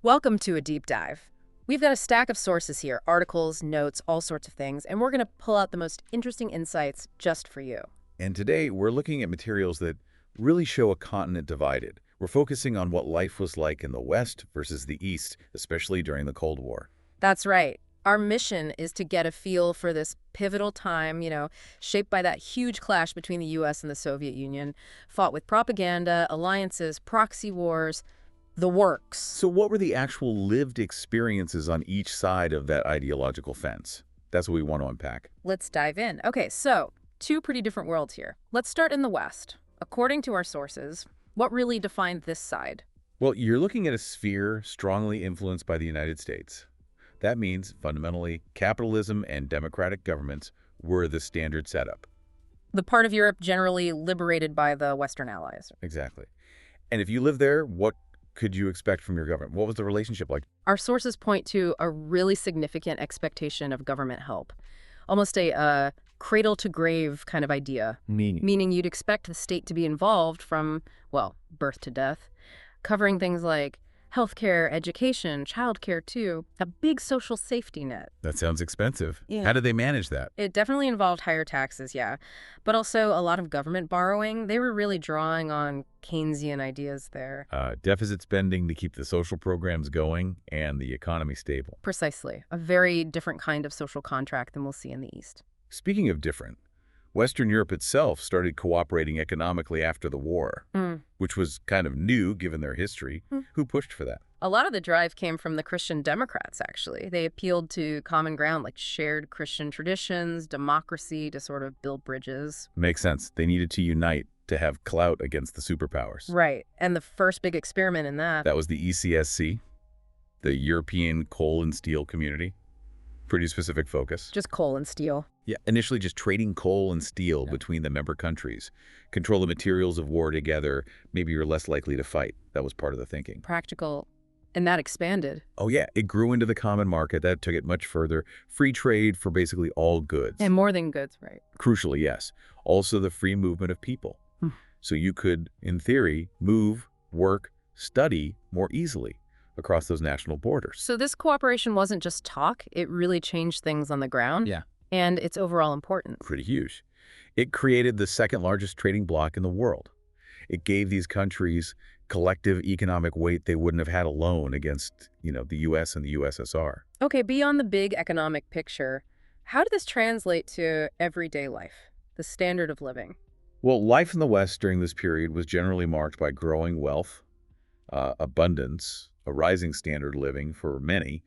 Welcome to a deep dive. We've got a stack of sources here, articles, notes, all sorts of things, and we're going to pull out the most interesting insights just for you. And today, we're looking at materials that really show a continent divided. We're focusing on what life was like in the West versus the East, especially during the Cold War. That's right. Our mission is to get a feel for this pivotal time, shaped by that huge clash between the US and the Soviet Union, fought with propaganda, alliances, proxy wars, the works. So what were the actual lived experiences on each side of that ideological fence? That's what we want to unpack. Let's dive in. Okay, so two pretty different worlds here. Let's start in the West. According to our sources, what really defined this side? Well, you're looking at a sphere strongly influenced by the United States. That means, fundamentally, capitalism and democratic governments were the standard setup. The part of Europe generally liberated by the Western allies. Exactly. And if you live there, what could you expect from your government? What was the relationship like? Our sources point to a really significant expectation of government help, almost a cradle-to-grave kind of idea, Meaning? meaning you'd expect the state to be involved from, well, birth to death, covering things like healthcare, education, childcare too, a big social safety net. That sounds expensive. Yeah. How did they manage that? It definitely involved higher taxes, yeah, but also a lot of government borrowing. They were really drawing on Keynesian ideas there. Deficit spending to keep the social programs going and the economy stable. Precisely. A very different kind of social contract than we'll see in the East. Speaking of different, Western Europe itself started cooperating economically after the war, which was kind of new given their history. Who pushed for that? A lot of the drive came from the Christian Democrats, actually. They appealed to common ground like shared Christian traditions, democracy to sort of build bridges. Makes sense. They needed to unite to have clout against the superpowers. Right. And the first big experiment in that. That was the ECSC, the European Coal and Steel Community. Pretty specific focus. Just coal and steel. Yeah, initially just trading coal and steel between the member countries. Control the materials of war together. Maybe you're less likely to fight. That was part of the thinking. Practical. And that expanded. Oh yeah, it grew into the common market. That took it much further. Free trade for basically all goods. And more than goods, right? Crucially, yes. Also the free movement of people. So you could, in theory, move, work, study more easily across those national borders. So this cooperation wasn't just talk. It really changed things on the ground. Yeah. And its overall importance. Pretty huge. It created the second largest trading bloc in the world. It gave these countries collective economic weight they wouldn't have had alone against, the U.S. and the USSR. Okay, beyond the big economic picture, how did this translate to everyday life, the standard of living? Well, life in the West during this period was generally marked by growing wealth, abundance, a rising standard of living for many.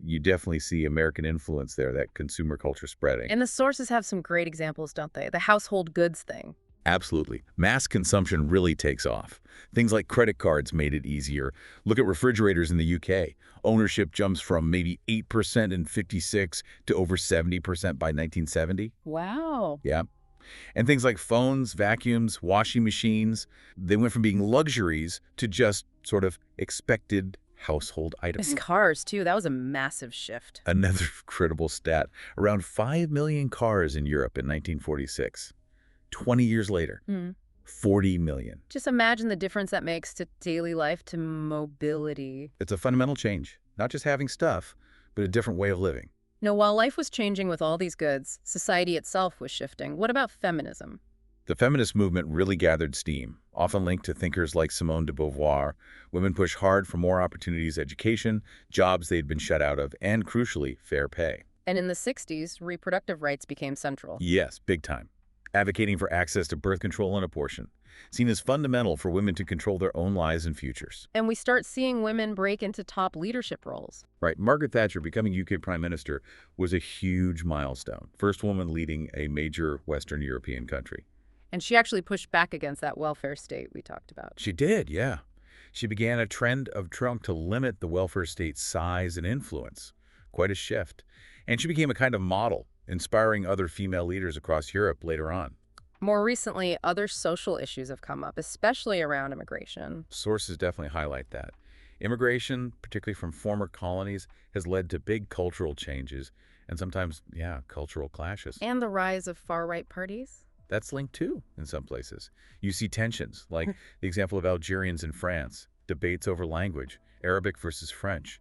You definitely see American influence there, that consumer culture spreading. And the sources have some great examples, don't they? The household goods thing. Absolutely. Mass consumption really takes off. Things like credit cards made it easier. Look at refrigerators in the UK. Ownership jumps from maybe 8% in '56 to over 70% by 1970. Wow. Yeah. And things like phones, vacuums, washing machines, they went from being luxuries to just sort of expected household items. There's cars, too. That was a massive shift. Another credible stat, around 5 million cars in Europe in 1946. 20 years later, 40 million. Just imagine the difference that makes to daily life, to mobility. It's a fundamental change, not just having stuff, but a different way of living. Now, while life was changing with all these goods, society itself was shifting. What about feminism? The feminist movement really gathered steam, often linked to thinkers like Simone de Beauvoir. Women pushed hard for more opportunities, education, jobs they'd been shut out of, and crucially, fair pay. And in the 60s, reproductive rights became central. Yes, big time. Advocating for access to birth control and abortion, seen as fundamental for women to control their own lives and futures. And we start seeing women break into top leadership roles. Right. Margaret Thatcher becoming UK Prime Minister was a huge milestone. First woman leading a major Western European country. And she actually pushed back against that welfare state we talked about. She did, yeah. She began a trend of trying to limit the welfare state's size and influence. Quite a shift. And she became a kind of model, inspiring other female leaders across Europe later on. More recently, other social issues have come up, especially around immigration. Sources definitely highlight that. Immigration, particularly from former colonies, has led to big cultural changes and sometimes, cultural clashes. And the rise of far-right parties? That's linked too in some places. You see tensions, like the example of Algerians in France, debates over language, Arabic versus French,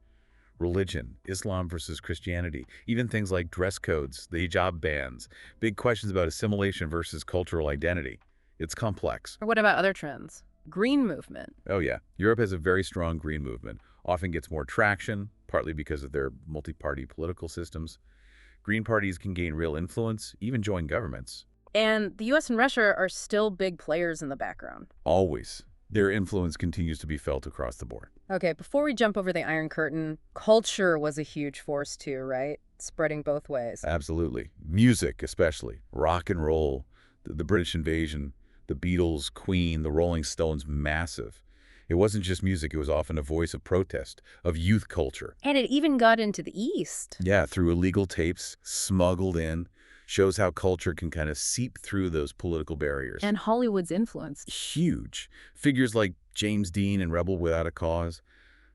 religion, Islam versus Christianity, even things like dress codes, the hijab bans, big questions about assimilation versus cultural identity. It's complex. Or what about other trends? Green movement. Oh yeah, Europe has a very strong green movement, often gets more traction, partly because of their multi-party political systems. Green parties can gain real influence, even join governments. And the US and Russia are still big players in the background. Always. Their influence continues to be felt across the board. Okay, before we jump over the Iron Curtain, culture was a huge force too, right? Spreading both ways. Absolutely. Music, especially. Rock and roll, the British invasion, the Beatles, Queen, the Rolling Stones, massive. It wasn't just music, it was often a voice of protest, of youth culture. And it even got into the East. Yeah, through illegal tapes, smuggled in. Shows how culture can kind of seep through those political barriers. And Hollywood's influence. Huge. Figures like James Dean in Rebel Without a Cause.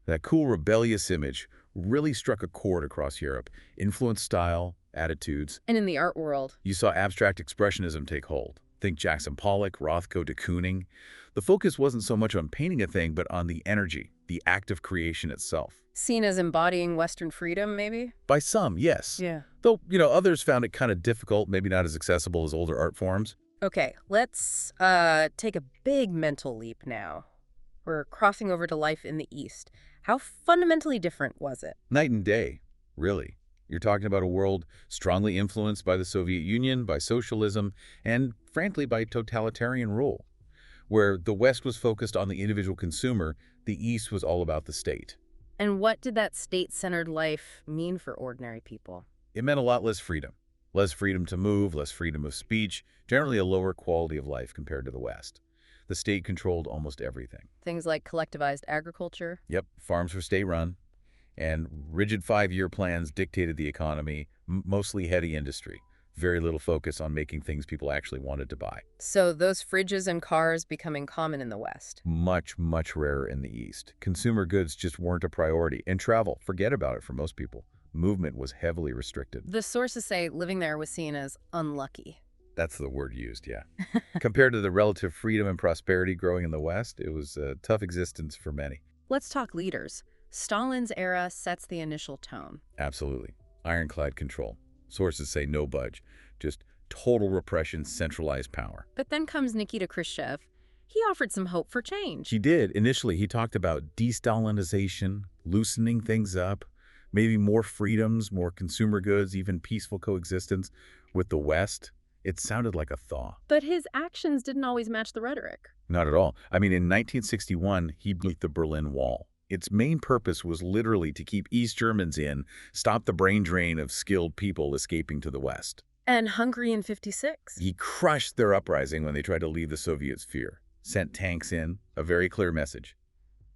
That cool rebellious image really struck a chord across Europe. Influenced style, attitudes. And in the art world. You saw abstract expressionism take hold. Think Jackson Pollock, Rothko, de Kooning. The focus wasn't so much on painting a thing, but on the energy, the act of creation itself. Seen as embodying Western freedom, maybe? By some, yes. Yeah. Though, others found it kind of difficult, maybe not as accessible as older art forms. Okay, let's take a big mental leap now. We're crossing over to life in the East. How fundamentally different was it? Night and day, really. You're talking about a world strongly influenced by the Soviet Union, by socialism, and frankly by totalitarian rule. Where the West was focused on the individual consumer, the East was all about the state. And what did that state-centered life mean for ordinary people? It meant a lot less freedom. Less freedom to move, less freedom of speech, generally a lower quality of life compared to the West. The state controlled almost everything. Things like collectivized agriculture? Yep, farms were state-run, and rigid 5-year plans dictated the economy, mostly heady industry. Very little focus on making things people actually wanted to buy. So those fridges and cars becoming common in the West. Much, much rarer in the East. Consumer goods just weren't a priority. And travel, forget about it for most people. Movement was heavily restricted. The sources say living there was seen as unlucky. That's the word used, yeah. Compared to the relative freedom and prosperity growing in the West, it was a tough existence for many. Let's talk leaders. Stalin's era sets the initial tone. Absolutely. Ironclad control. Sources say no budge. Just total repression, centralized power. But then comes Nikita Khrushchev. He offered some hope for change. He did. Initially, he talked about de-Stalinization, loosening things up, maybe more freedoms, more consumer goods, even peaceful coexistence with the West. It sounded like a thaw. But his actions didn't always match the rhetoric. Not at all. I mean, in 1961, he built the Berlin Wall. Its main purpose was literally to keep East Germans in, stop the brain drain of skilled people escaping to the West. And Hungary in '56. He crushed their uprising when they tried to leave the Soviet sphere. Sent tanks in, a very clear message.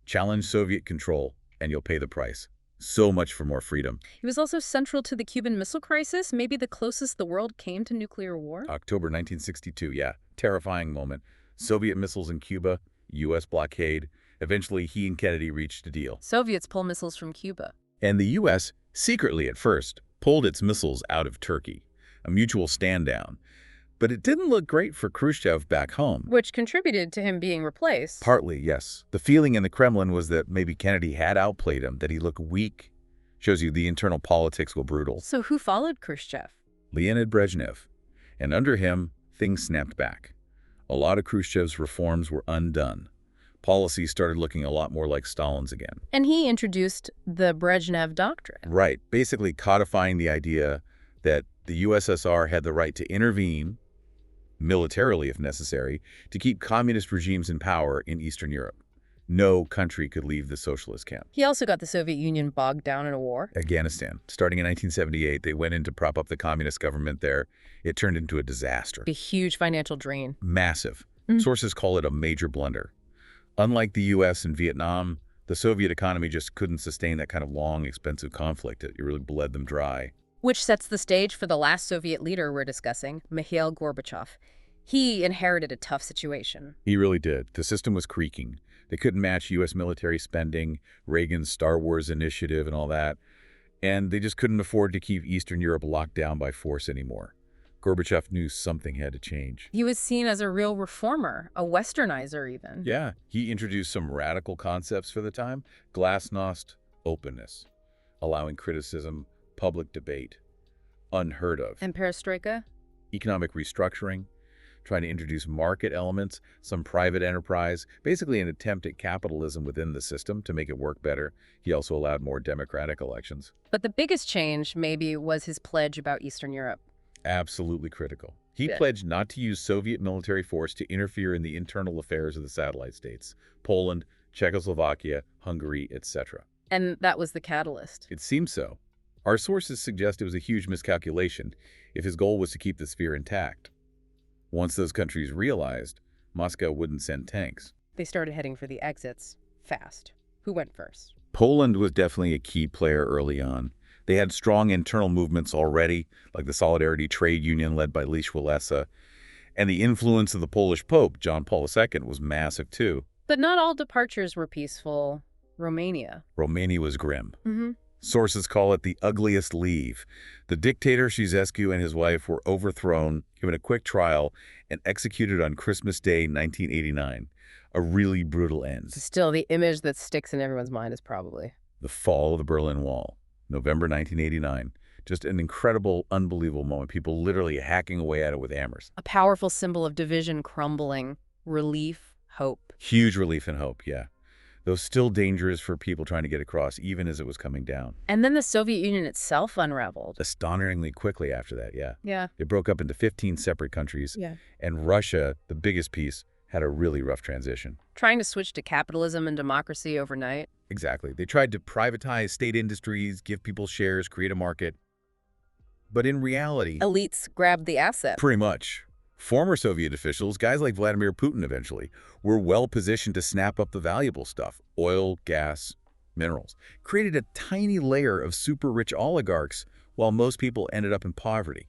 Challenge Soviet control, and you'll pay the price. So much for more freedom. He was also central to the Cuban Missile Crisis, maybe the closest the world came to nuclear war. October 1962, yeah. Terrifying moment. Soviet missiles in Cuba, U.S. blockade. Eventually, he and Kennedy reached a deal. Soviets pull missiles from Cuba. And the U.S., secretly at first, pulled its missiles out of Turkey. A mutual stand-down. But it didn't look great for Khrushchev back home. Which contributed to him being replaced. Partly, yes. The feeling in the Kremlin was that maybe Kennedy had outplayed him, that he looked weak. Shows you the internal politics were brutal. So who followed Khrushchev? Leonid Brezhnev. And under him, things snapped back. A lot of Khrushchev's reforms were undone. Policy started looking a lot more like Stalin's again. And he introduced the Brezhnev Doctrine. Right, basically codifying the idea that the USSR had the right to intervene, militarily if necessary, to keep communist regimes in power in Eastern Europe. No country could leave the socialist camp. He also got the Soviet Union bogged down in a war. Afghanistan. Starting in 1978, they went in to prop up the communist government there. It turned into a disaster. A huge financial drain. Massive. Sources call it a major blunder. Unlike the U.S. and Vietnam, the Soviet economy just couldn't sustain that kind of long, expensive conflict. It really bled them dry. Which sets the stage for the last Soviet leader we're discussing, Mikhail Gorbachev. He inherited a tough situation. He really did. The system was creaking. They couldn't match U.S. military spending, Reagan's Star Wars initiative and all that. And they just couldn't afford to keep Eastern Europe locked down by force anymore. Gorbachev knew something had to change. He was seen as a real reformer, a westernizer even. Yeah, he introduced some radical concepts for the time. Glasnost, openness, allowing criticism, public debate, unheard of. And perestroika? Economic restructuring, trying to introduce market elements, some private enterprise, basically an attempt at capitalism within the system to make it work better. He also allowed more democratic elections. But the biggest change, maybe, was his pledge about Eastern Europe. Absolutely critical. He Yeah. pledged not to use Soviet military force to interfere in the internal affairs of the satellite states, Poland, Czechoslovakia, Hungary, etc. And that was the catalyst. It seems so. Our sources suggest it was a huge miscalculation if his goal was to keep the sphere intact. Once those countries realized, Moscow wouldn't send tanks. They started heading for the exits fast. Who went first? Poland was definitely a key player early on. They had strong internal movements already, like the Solidarity Trade Union led by Lech Walesa, and the influence of the Polish Pope, John Paul II, was massive too. But not all departures were peaceful. Romania. Romania was grim. Mm-hmm. Sources call it the ugliest leave. The dictator Ceausescu and his wife were overthrown, given a quick trial, and executed on Christmas Day 1989. A really brutal end. Still, the image that sticks in everyone's mind is probably The fall of the Berlin Wall, November 1989. Just an incredible, unbelievable moment. People literally hacking away at it with hammers. a powerful symbol of division crumbling, relief, hope. Huge relief and hope, yeah. Though still dangerous for people trying to get across, even as it was coming down. And then the Soviet Union itself unraveled. Astonishingly quickly after that, yeah. Yeah. It broke up into 15 separate countries, Yeah. and Russia, the biggest piece, had a really rough transition. Trying to switch to capitalism and democracy overnight. Exactly. They tried to privatize state industries, give people shares, create a market. But in reality, Elites grabbed the asset. pretty much. Former Soviet officials, guys like Vladimir Putin eventually, were well positioned to snap up the valuable stuff, oil, gas, minerals, created a tiny layer of super-rich oligarchs while most people ended up in poverty.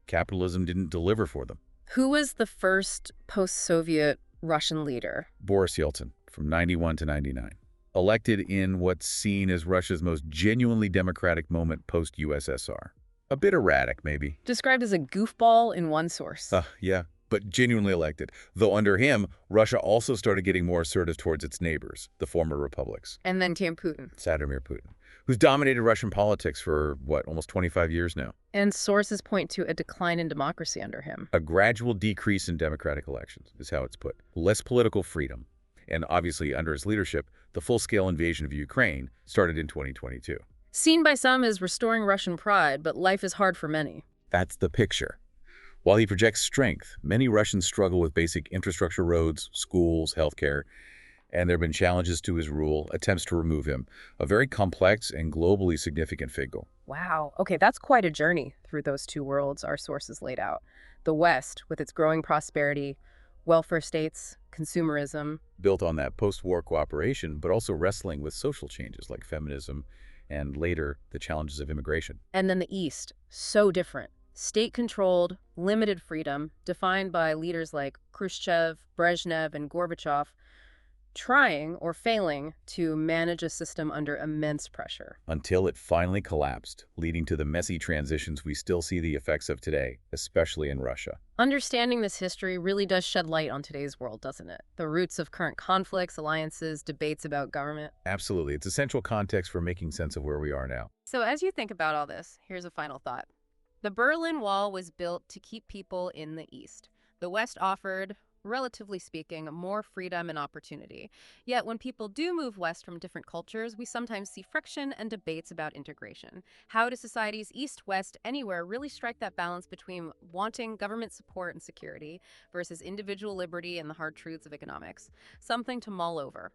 Capitalism didn't deliver for them. Who was the first post-Soviet Russian leader? Boris Yeltsin, from 91 to 99. Elected in what's seen as Russia's most genuinely democratic moment post-USSR. A bit erratic, maybe. Described as a goofball in one source. Yeah, but genuinely elected. Though under him, Russia also started getting more assertive towards its neighbors, the former republics. And then came Putin. Vladimir Putin, who's dominated Russian politics for, almost 25 years now. And sources point to a decline in democracy under him. A gradual decrease in democratic elections is how it's put. Less political freedom. And obviously, under his leadership, the full-scale invasion of Ukraine started in 2022. Seen by some as restoring Russian pride, but life is hard for many. That's the picture. While he projects strength, many Russians struggle with basic infrastructure, roads, schools, healthcare, and there have been challenges to his rule, attempts to remove him. A very complex and globally significant figure. Wow. Okay, that's quite a journey through those two worlds our sources laid out. The West, with its growing prosperity, welfare states, consumerism. Built on that post-war cooperation, but also wrestling with social changes like feminism and later the challenges of immigration. And then the East, so different. State-controlled, limited freedom, defined by leaders like Khrushchev, Brezhnev, and Gorbachev, trying or failing to manage a system under immense pressure. Until it finally collapsed, leading to the messy transitions we still see the effects of today, especially in Russia. Understanding this history really does shed light on today's world, doesn't it? The roots of current conflicts, alliances, debates about government. Absolutely. It's essential context for making sense of where we are now. So as you think about all this, here's a final thought. The Berlin Wall was built to keep people in the East. The West offered, relatively speaking, more freedom and opportunity. Yet when people do move west from different cultures, we sometimes see friction and debates about integration. How do societies east, west, anywhere really strike that balance between wanting government support and security versus individual liberty and the hard truths of economics? Something to mull over.